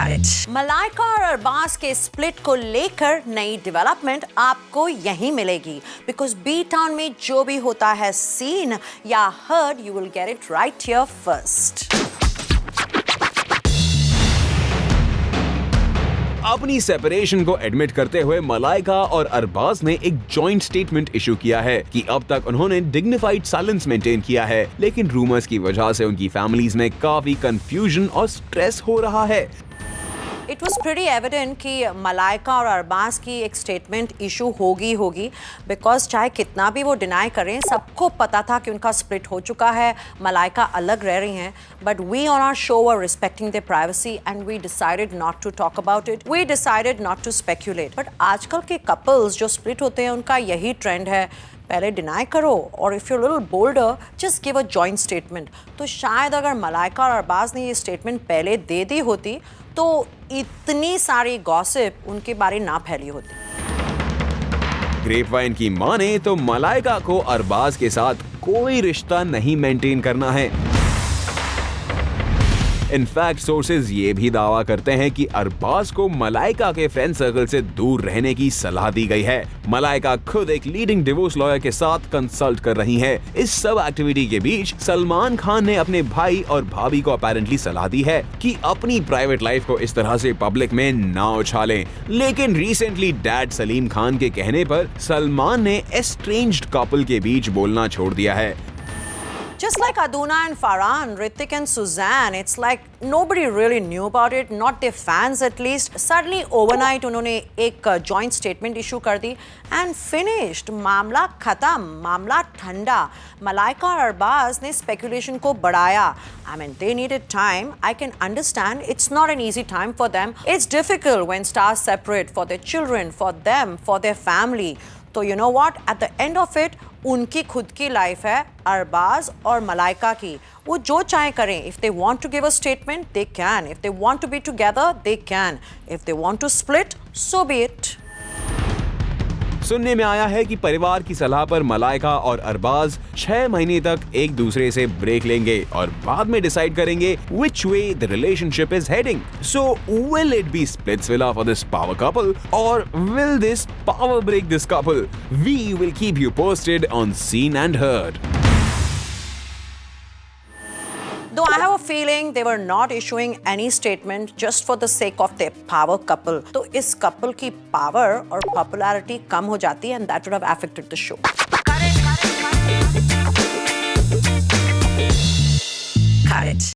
मलाइका और अरबाज के स्प्लिट को लेकर नई डेवलपमेंट आपको यहीं मिलेगी, बिकॉज बी टाउन में जो भी होता है सीन या heard, you will get it right here first. अपनी सेपरेशन को एडमिट करते हुए मलाइका और अरबाज ने एक जॉइंट स्टेटमेंट इशू किया है कि अब तक उन्होंने डिग्निफाइड साइलेंस मेंटेन किया है, लेकिन रूमर्स की वजह से उनकी फैमिलीज में काफी कंफ्यूजन और स्ट्रेस हो रहा है। इट वॉज प्रीटी एविडेंट कि मलाइका और अरबाज की एक स्टेटमेंट इशू होगी बिकॉज चाहे कितना भी वो डिनाई करें, सबको पता था कि उनका स्प्लिट हो चुका है, मलाइका अलग रह रही हैं, but we on our show were respecting their privacy and we decided not to talk about it, we decided not to speculate. But आजकल के कपल्स जो स्प्लिट होते हैं उनका यही ट्रेंड है, पहले डिनाई करो और if you little boulder just give a joint statement. तो शायद अगर मलाइका और अरबाज ने ये स्टेटमेंट पहले दे दी होती तो इतनी सारी गॉसिप उनके बारे ना फैली होती। ग्रेपवाइन की माने तो मलाइका को अरबाज के साथ कोई रिश्ता नहीं मेंटेन करना है। इनफैक्ट सोर्सेज ये भी दावा करते हैं कि अरबाज को मलाइका के फ्रेंड सर्कल से दूर रहने की सलाह दी गई है। मलाइका खुद एक लीडिंग डिवोर्स लॉयर के साथ कंसल्ट कर रही हैं। इस सब एक्टिविटी के बीच सलमान खान ने अपने भाई और भाभी को अपैरेंटली सलाह दी है कि अपनी प्राइवेट लाइफ को इस तरह से पब्लिक में ना उछालें। लेकिन रिसेंटली डैड सलीम खान के कहने पर सलमान ने एस्ट्रेंज्ड कपल के बीच बोलना छोड़ दिया है। Just like Aduna and Farhan, Hrithik and Suzanne, it's like nobody really knew about it, not their fans at least. Suddenly overnight उन्होंने एक joint statement issue कर दी and finished. मामला खत्म, मामला ठंडा। मलाइका और अरबाज ने speculation को बढ़ाया। I mean, they needed time. I can understand. It's not an easy time for them. It's difficult when stars separate for their children, for them, for their family. तो you know what? At the end of it, उनकी खुद की life है, अरबाज और मलाइका की। वो जो चाहे करें। If they want to give a statement, they can. If they want to be together, they can. If they want to split, so be it. सुनने में आया है कि परिवार की सलाह पर मलाइका और अरबाज 6 महीने तक एक दूसरे से ब्रेक लेंगे और बाद में डिसाइड करेंगे which way the relationship is heading. So will it be splitsvilla for this power couple or will this power break this couple? We will keep you posted on Seen and Heard. Though I have a feeling they were not issuing any statement just for the sake of their power couple. तो इस couple की power और popularity कम हो जाती है and that would have affected the show. Cut it.